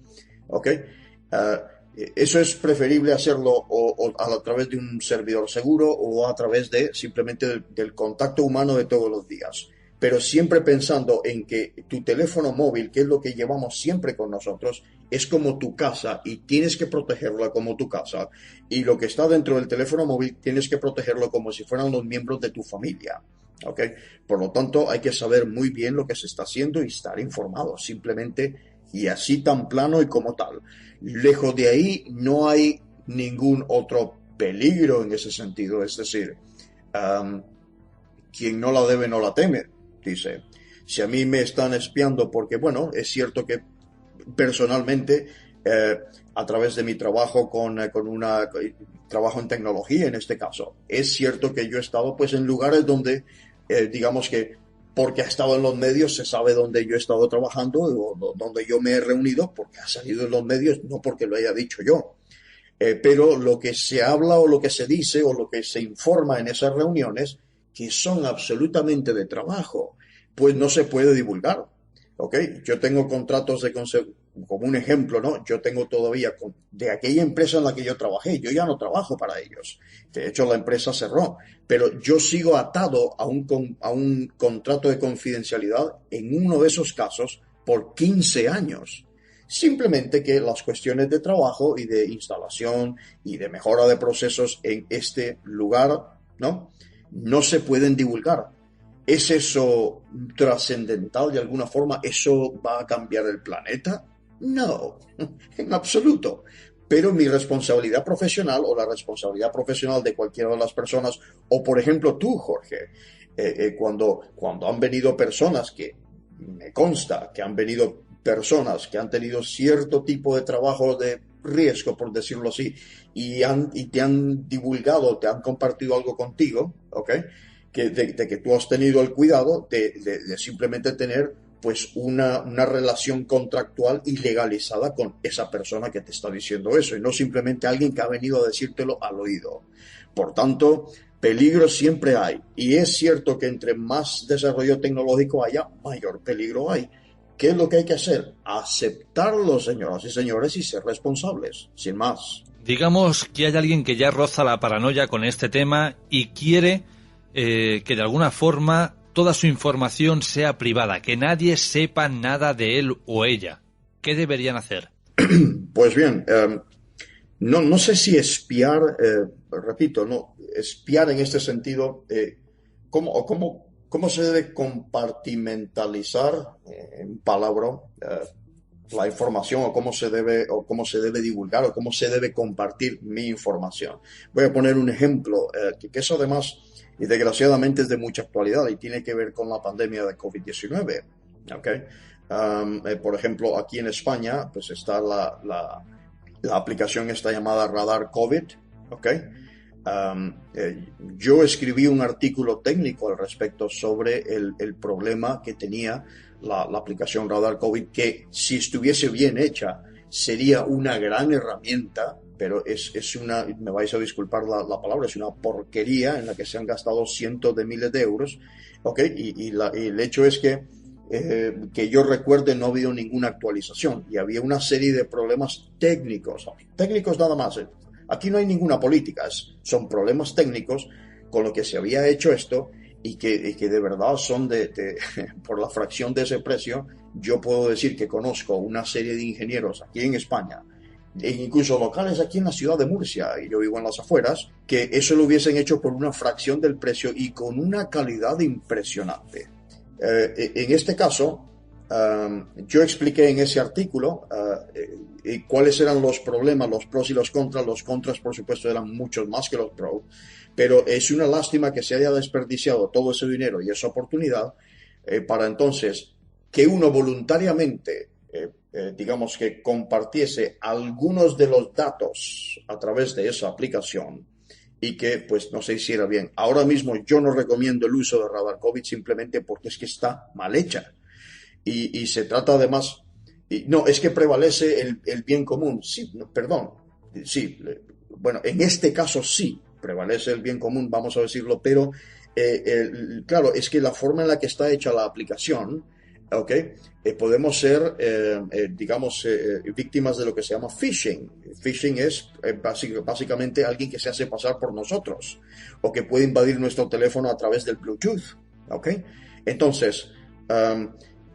¿Ok? Eso es preferible hacerlo o a través de un servidor seguro o a través de simplemente del contacto humano de todos los días. Pero siempre pensando en que tu teléfono móvil, que es lo que llevamos siempre con nosotros, es como tu casa y tienes que protegerla como tu casa. Y lo que está dentro del teléfono móvil tienes que protegerlo como si fueran los miembros de tu familia. ¿Ok? Por lo tanto, hay que saber muy bien lo que se está haciendo y estar informado. Simplemente y así tan plano y como tal. Lejos de ahí no hay ningún otro peligro en ese sentido. Es decir, quien no la debe no la teme, dice. Si a mí me están espiando porque, bueno, es cierto que personalmente, a través de mi trabajo trabajo en tecnología en este caso, es cierto que yo he estado pues en lugares donde, digamos que porque ha estado en los medios, se sabe dónde yo he estado trabajando o dónde yo me he reunido, porque ha salido en los medios, no porque lo haya dicho yo. Pero lo que se habla o lo que se dice o lo que se informa en esas reuniones, que son absolutamente de trabajo, pues no se puede divulgar. ¿Ok? Yo tengo contratos como un ejemplo, ¿no? Yo tengo todavía de aquella empresa en la que yo trabajé, yo ya no trabajo para ellos. De hecho, la empresa cerró, pero yo sigo atado a un contrato de confidencialidad en uno de esos casos por 15 años. Simplemente que las cuestiones de trabajo y de instalación y de mejora de procesos en este lugar, ¿no? No se pueden divulgar. ¿Es eso trascendental de alguna forma? ¿Eso va a cambiar el planeta? No, en absoluto. Pero mi responsabilidad profesional o la responsabilidad profesional de cualquiera de las personas, o por ejemplo tú, Jorge, cuando han venido personas que me consta que han venido personas que han tenido cierto tipo de trabajo de riesgo, por decirlo así, y te han divulgado, te han compartido algo contigo, ¿ok? De que tú has tenido el cuidado de simplemente tener pues una relación contractual y legalizada con esa persona que te está diciendo eso, y no simplemente alguien que ha venido a decírtelo al oído. Por tanto, peligro siempre hay, y es cierto que entre más desarrollo tecnológico haya, mayor peligro hay. ¿Qué es lo que hay que hacer? Aceptarlo, señoras y señores, y ser responsables, sin más. Digamos que hay alguien que ya roza la paranoia con este tema y quiere que de alguna forma toda su información sea privada, que nadie sepa nada de él o ella. ¿Qué deberían hacer? Pues bien, no sé si espiar, repito, no, espiar en este sentido, ¿cómo se debe compartimentalizar, en palabra, la información o cómo se debe divulgar o cómo se debe compartir mi información? Voy a poner un ejemplo, que eso además y desgraciadamente es de mucha actualidad y tiene que ver con la pandemia de COVID-19. ¿Okay? Por ejemplo, aquí en España pues está la aplicación esta llamada Radar COVID. ¿Okay? yo escribí un artículo técnico al respecto sobre el problema que tenía la aplicación Radar COVID, que si estuviese bien hecha sería una gran herramienta, pero es una, me vais a disculpar la palabra, es una porquería en la que se han gastado cientos de miles de euros, ¿ok? Y el hecho es que yo recuerde no ha habido ninguna actualización y había una serie de problemas técnicos nada más. Aquí no hay ninguna política, son problemas técnicos con lo que se había hecho esto y que de verdad son por la fracción de ese precio. Yo puedo decir que conozco una serie de ingenieros aquí en España, e incluso locales aquí en la ciudad de Murcia, y yo vivo en las afueras, que eso lo hubiesen hecho por una fracción del precio y con una calidad impresionante. En este caso, yo expliqué en ese artículo cuáles eran los problemas, los pros y los contras. Los contras, por supuesto, eran muchos más que los pros, pero es una lástima que se haya desperdiciado todo ese dinero y esa oportunidad para entonces que uno voluntariamente, digamos que compartiese algunos de los datos a través de esa aplicación y que pues no se hiciera bien. Ahora mismo yo no recomiendo el uso de Radar COVID simplemente porque es que está mal hecha. Y se trata además, no, es que prevalece el bien común. Sí, no, perdón, sí, bueno, en este caso sí prevalece el bien común, vamos a decirlo, pero claro, es que la forma en la que está hecha la aplicación, ¿ok? Podemos ser, digamos, víctimas de lo que se llama phishing. Phishing es básicamente alguien que se hace pasar por nosotros o que puede invadir nuestro teléfono a través del Bluetooth, ¿ok? Entonces,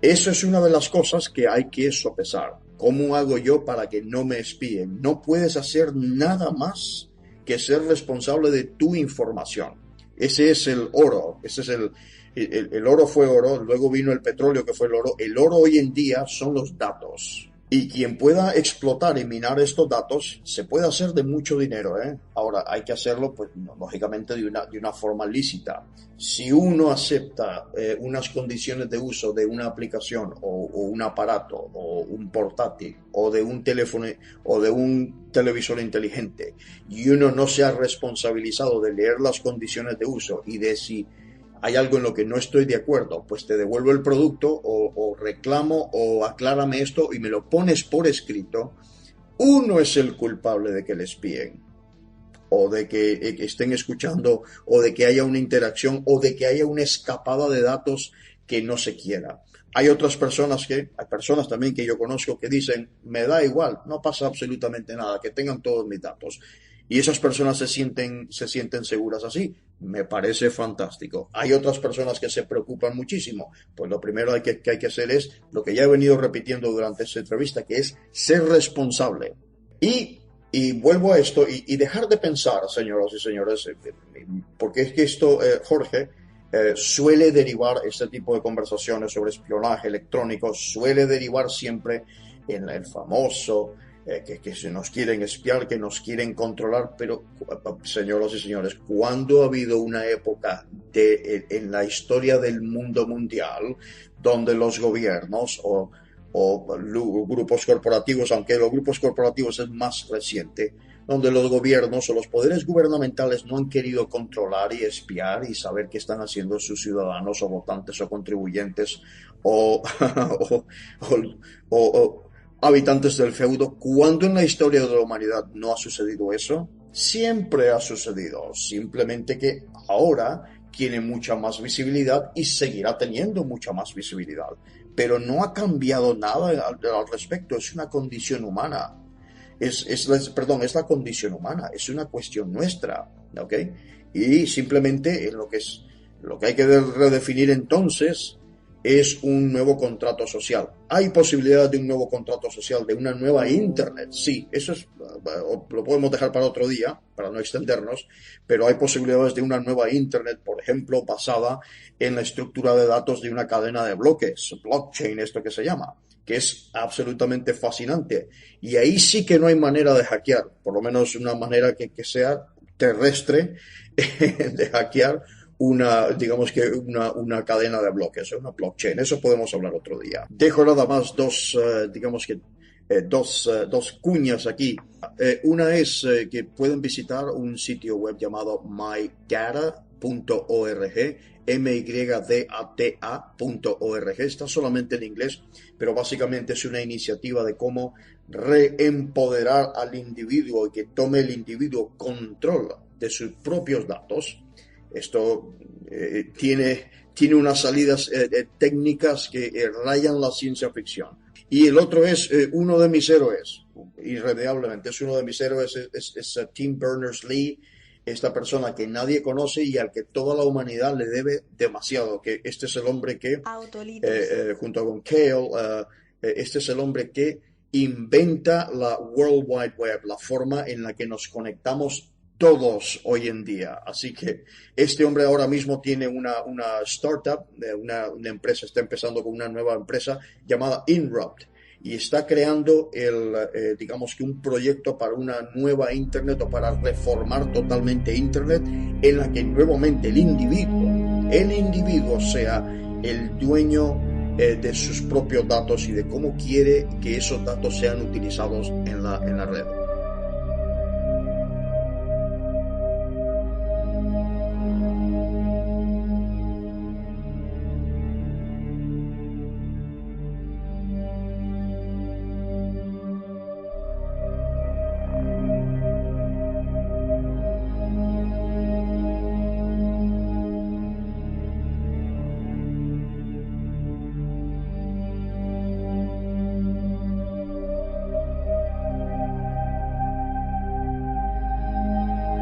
eso es una de las cosas que hay que sopesar. ¿Cómo hago yo para que no me espíen? No puedes hacer nada más que ser responsable de tu información. Ese es el oro, ese es el oro fue oro, luego vino el petróleo que fue el oro. El oro hoy en día son los datos. Y quien pueda explotar y minar estos datos, se puede hacer de mucho dinero, ¿eh? Ahora, hay que hacerlo, pues, lógicamente, de una forma lícita. Si uno acepta unas condiciones de uso de una aplicación o un aparato o un portátil o de un teléfono o de un televisor inteligente y uno no se ha responsabilizado de leer las condiciones de uso y de si hay algo en lo que no estoy de acuerdo, pues te devuelvo el producto o reclamo o aclárame esto y me lo pones por escrito, uno es el culpable de que le espíen o de que estén escuchando o de que haya una interacción o de que haya una escapada de datos que no se quiera. Hay personas también que yo conozco que dicen, me da igual, no pasa absolutamente nada, que tengan todos mis datos. Y esas personas se sienten seguras así. Me parece fantástico. Hay otras personas que se preocupan muchísimo. Pues lo primero que hay que hacer es lo que ya he venido repitiendo durante esta entrevista, que es ser responsable. Y vuelvo a esto y dejar de pensar, señoras y señores, porque es que esto, Jorge, suele derivar este tipo de conversaciones sobre espionaje electrónico, suele derivar siempre en el famoso... que se nos quieren espiar, que nos quieren controlar, pero señoras y señores, ¿cuándo ha habido una época en la historia del mundo mundial donde los gobiernos o grupos corporativos, aunque los grupos corporativos es más reciente, donde los gobiernos o los poderes gubernamentales no han querido controlar y espiar y saber qué están haciendo sus ciudadanos o votantes o contribuyentes o habitantes del feudo? ¿Cuándo en la historia de la humanidad no ha sucedido eso? Siempre ha sucedido, simplemente que ahora tiene mucha más visibilidad y seguirá teniendo mucha más visibilidad. Pero no ha cambiado nada al respecto, es una condición humana. Es la condición humana, es una cuestión nuestra, ¿ok? Y simplemente lo que hay que redefinir entonces es un nuevo contrato social. ¿Hay posibilidad de un nuevo contrato social, de una nueva Internet? Sí, eso lo podemos dejar para otro día, para no extendernos, pero hay posibilidades de una nueva Internet, por ejemplo, basada en la estructura de datos de una cadena de bloques, blockchain, esto que se llama, que es absolutamente fascinante. Y ahí sí que no hay manera de hackear, por lo menos una manera que sea terrestre de hackear una cadena de bloques, una blockchain. Eso podemos hablar otro día. Dejo nada más dos dos cuñas aquí. Una es que pueden visitar un sitio web llamado mydata.org, mydata.org. Está solamente en inglés, pero básicamente es una iniciativa de cómo reempoderar al individuo y que tome el individuo control de sus propios datos. Esto tiene unas salidas técnicas que rayan la ciencia ficción. Y el otro es uno de mis héroes, irremediablemente, es uno de mis héroes, es Tim Berners-Lee, esta persona que nadie conoce y al que toda la humanidad le debe demasiado, que este es el hombre que, junto con Cale, este es el hombre que inventa la World Wide Web, la forma en la que nos conectamos todos hoy en día. Así que este hombre ahora mismo tiene una startup, una empresa, está empezando con una nueva empresa llamada Inrupt y está creando digamos que un proyecto para una nueva Internet o para reformar totalmente Internet en la que nuevamente el individuo sea el dueño de sus propios datos y de cómo quiere que esos datos sean utilizados en la red.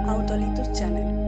Autolitus Channel.